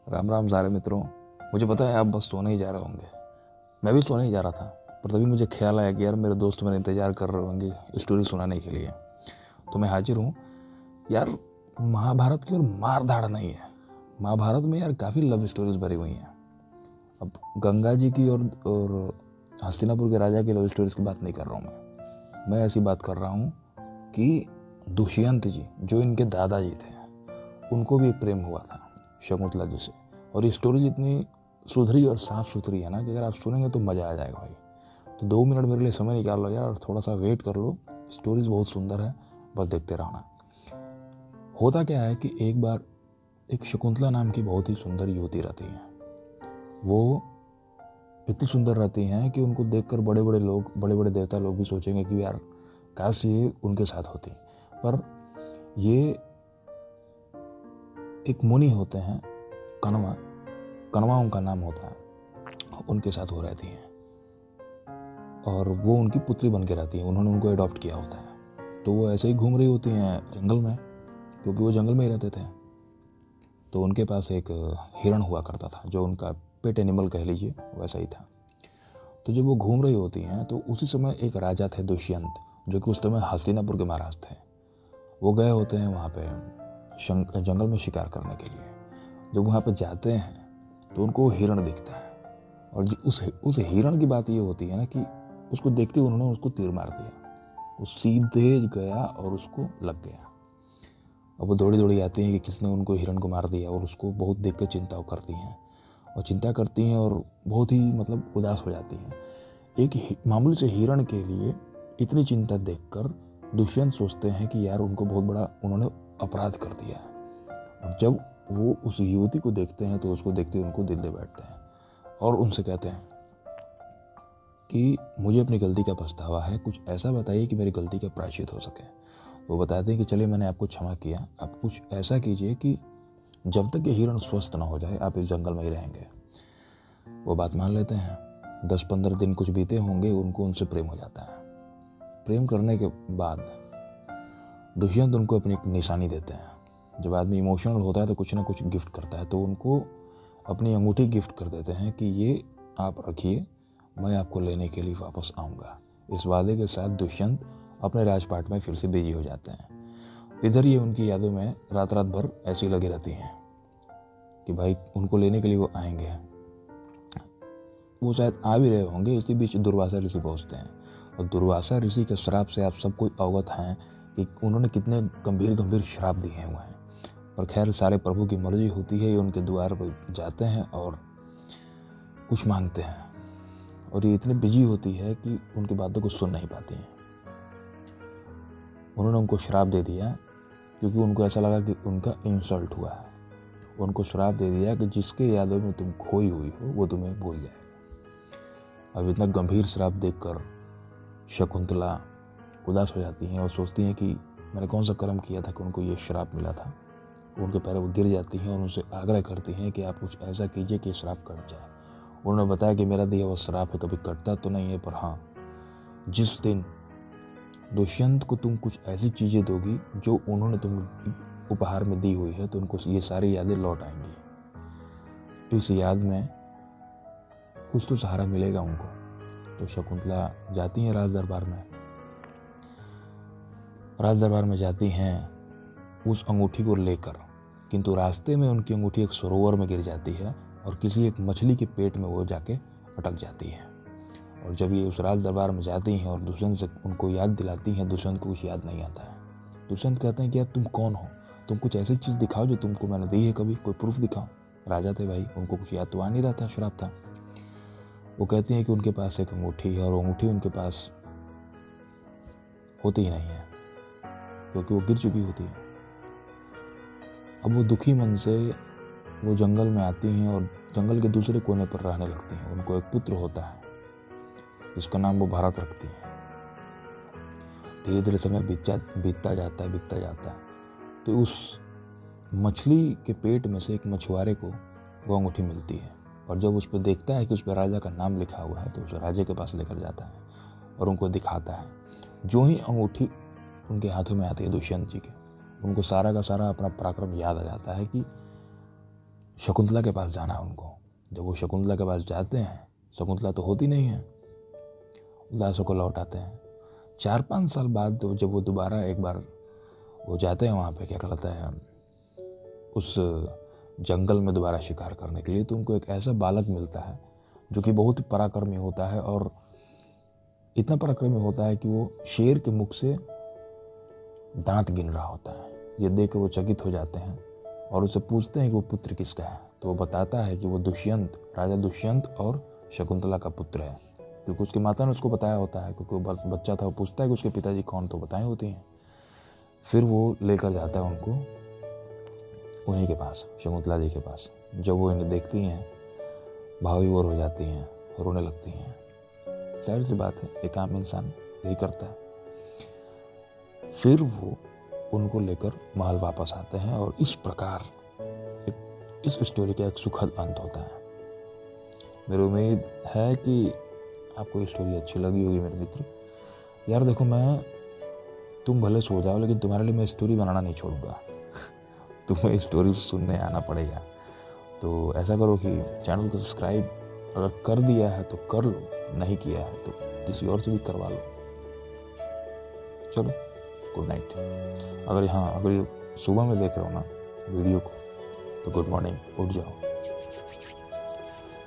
राम राम सारे मित्रों। मुझे पता है आप बस सोने ही जा रहे होंगे। मैं भी सोने ही जा रहा था, पर तभी मुझे ख्याल आया कि यार मेरे दोस्त मेरा इंतज़ार कर रहे होंगे स्टोरी सुनाने के लिए। तो मैं हाजिर हूँ। यार महाभारत की और मार धाड़ नहीं है, महाभारत में यार काफ़ी लव स्टोरीज भरी हुई हैं। अब गंगा जी की और हस्तिनापुर के राजा की लव स्टोरीज की बात नहीं कर रहा हूँ। मैं ऐसी बात कर रहा हूँ कि दुष्यंत जी जो इनके दादाजी थे, उनको भी एक प्रेम हुआ था शकुंतला जी से। और ये स्टोरी इतनी सुधरी और साफ़ सुथरी है ना कि अगर आप सुनेंगे तो मज़ा आ जाएगा भाई। तो 2 मिनट मेरे लिए समय निकाल लो यार, थोड़ा सा वेट कर लो। स्टोरीज़ बहुत सुंदर है, बस देखते रहना। होता क्या है कि एक बार एक शकुंतला नाम की बहुत ही सुंदर युवती रहती है। वो इतनी सुंदर रहती हैं कि उनको देखकर बड़े बड़े लोग, बड़े बड़े देवता लोग भी सोचेंगे कि यार काश ये उनके साथ होती। पर ये एक मुनि होते हैं, कनवा उनका नाम होता है, उनके साथ हो रहती हैं और वो उनकी पुत्री बन के रहती हैं। उन्होंने उनको अडॉप्ट किया होता है। तो वो ऐसे ही घूम रही होती हैं जंगल में, क्योंकि वो जंगल में ही रहते थे। तो उनके पास एक हिरण हुआ करता था, जो उनका पेट एनिमल कह लीजिए, वैसा ही था। तो जब वो घूम रही होती हैं तो उसी समय एक राजा थे दुष्यंत, जो कि उस समय हस्तिनापुर के महाराज थे। वो गए होते हैं वहाँ पे जंगल में शिकार करने के लिए। जब वहाँ पे जाते हैं तो उनको हिरण दिखता है, और उस हिरण की बात ये होती है ना कि उसको देखते उन्होंने उसको तीर मार दिया। वो सीधे गया और उसको लग गया। अब वो दौड़ी दौड़ी आती हैं कि किसने उनको हिरण को मार दिया, और उसको बहुत देख कर चिंता करती हैं और बहुत ही मतलब उदास हो जाती हैं। एक मामूली से हिरण के लिए इतनी चिंता देखकर दुष्यंत सोचते हैं कि यार उनको बहुत बड़ा उन्होंने अपराध कर दिया है। और जब वो उस युवती को देखते हैं तो उसको देखते उनको दिल दे बैठते हैं और उनसे कहते हैं कि मुझे अपनी गलती का पछतावा है, कुछ ऐसा बताइए कि मेरी गलती का प्रायश्चित हो सके। वो बताते हैं कि चलिए मैंने आपको क्षमा किया, आप कुछ ऐसा कीजिए कि जब तक ये हिरण स्वस्थ ना हो जाए आप इस जंगल में ही रहेंगे। वो बात मान लेते हैं। 10-15 दिन कुछ बीते होंगे, उनको उनसे प्रेम हो जाता है। प्रेम करने के बाद दुष्यंत उनको अपनी एक निशानी देते हैं। जब आदमी इमोशनल होता है तो कुछ ना कुछ गिफ्ट करता है, तो उनको अपनी अंगूठी गिफ्ट कर देते हैं कि ये आप रखिए, मैं आपको लेने के लिए वापस आऊँगा। इस वादे के साथ दुष्यंत अपने राजपाट में फिर से बिजी हो जाते हैं। इधर ये उनकी यादों में रात रात भर ऐसी लगी रहती हैं कि भाई उनको लेने के लिए वो आएंगे। वो शायद आ भी रहे होंगे, इसी बीच दुर्वासा ऋषि पहुँचते हैं। और दुर्वासा ऋषि के श्राप से आप सबको अवगत हैं कि उन्होंने कितने गंभीर श्राप दिए हुए हैं। पर खैर सारे प्रभु की मर्जी होती है, ये उनके द्वार पर जाते हैं और कुछ मांगते हैं। और ये इतनी बिजी होती है कि उनकी बातों को सुन नहीं पाती हैं। उन्होंने उनको श्राप दे दिया क्योंकि उनको ऐसा लगा कि उनका इंसल्ट हुआ है। उनको श्राप दे दिया कि जिसके यादों में तुम खोई हुई हो वो तुम्हें भूल जाएगा। अब इतना गंभीर श्राप देखकर शकुंतला उदास हो जाती हैं और सोचती हैं कि मैंने कौन सा कर्म किया था कि उनको ये श्राप मिला था। उनके पैरों वो गिर जाती हैं और उनसे आग्रह करती हैं कि आप कुछ ऐसा कीजिए कि श्राप कट जाए। उन्होंने बताया कि मेरा दिया हुआ श्राप है, कभी कटता तो नहीं है, पर हाँ, जिस दिन दुष्यंत को तुम कुछ ऐसी चीज़ें दोगी जो उन्होंने तुम उपहार में दी हुई है, तो उनको ये सारी यादें लौट आएंगी। इस याद में कुछ तो सहारा मिलेगा उनको। तो शकुंतला जाती हैं राज दरबार में जाती हैं उस अंगूठी को लेकर, किंतु रास्ते में उनकी अंगूठी एक सरोवर में गिर जाती है और किसी एक मछली के पेट में वो जाके अटक जाती है। और जब ये उस राज दरबार में जाती हैं और दुष्यंत से उनको याद दिलाती हैं, दुष्यंत को कुछ याद नहीं आता है। दुष्यंत कहते हैं कि यार तुम कौन हो, तुम कुछ ऐसी चीज़ दिखाओ जो तुमको मैंने दी है, कभी कोई प्रूफ दिखाओ। राजा थे भाई, उनको कुछ याद तो आ नहीं रहा था, श्राप था। वो कहती हैं कि उनके पास एक अंगूठी है और अंगूठी उनके पास होती ही नहीं है क्योंकि वो गिर चुकी होती है। अब वो दुखी मन से वो जंगल में आती हैं और जंगल के दूसरे कोने पर रहने लगती हैं। उनको एक पुत्र होता है जिसका नाम वो भारत रखती हैं। धीरे धीरे समय बीतता जाता है। तो उस मछली के पेट में से एक मछुआरे को वो अंगूठी मिलती है, और जब उस पर देखता है कि उस पर राजा का नाम लिखा हुआ है तो उसे राजे के पास लेकर जाता है और उनको दिखाता है। जो ही अंगूठी उनके हाथों में आती है दुष्यंत जी के, उनको सारा का सारा अपना पराक्रम याद आ जाता है कि शकुंतला के पास जाना है उनको। जब वो शकुंतला के पास जाते हैं, शकुंतला तो होती नहीं है, उदासों को लौट आते हैं। 4-5 साल बाद जब वो दोबारा एक बार वो जाते हैं वहाँ पे, क्या कहता है, उस जंगल में दोबारा शिकार करने के लिए, तो उनको एक ऐसा बालक मिलता है जो कि बहुत ही पराक्रमी होता है, और इतना पराक्रमी होता है कि वो शेर के मुख से दांत गिन रहा होता है। ये देख कर वो चकित हो जाते हैं और उससे पूछते हैं कि वो पुत्र किसका है। तो वो बताता है कि वो दुष्यंत, राजा दुष्यंत और शकुंतला का पुत्र है, क्योंकि उसकी माता ने उसको बताया होता है, क्योंकि वो बच्चा था। वो पूछता है कि उसके पिताजी कौन, तो बताए होती हैं। फिर वो लेकर जाता है उनको उन्हीं के पास, शकुंतला जी के पास। जब वो इन्हें देखती हैं, भाव विभोर हो जाती हैं, रोने लगती हैं। जाहिर सी बात है, एक आम इंसान यही करता है। फिर वो उनको लेकर महल वापस आते हैं, और इस प्रकार इस स्टोरी का एक सुखद अंत होता है। मेरी उम्मीद है कि आपको ये स्टोरी अच्छी लगी होगी मेरे मित्र। यार देखो, तुम भले सो जाओ, लेकिन तुम्हारे लिए मैं स्टोरी बनाना नहीं छोड़ूंगा। तुम्हें स्टोरी सुनने आना पड़ेगा। तो ऐसा करो कि चैनल को सब्सक्राइब अगर कर दिया है तो कर लो, नहीं किया है तो किसी और से भी करवा लो। चलो, गुड नाइट। अगर ये सुबह में देख रहे हो ना वीडियो को, तो गुड मॉर्निंग, उठ जाओ।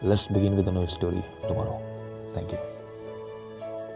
Let's begin with a new story tomorrow. Thank you.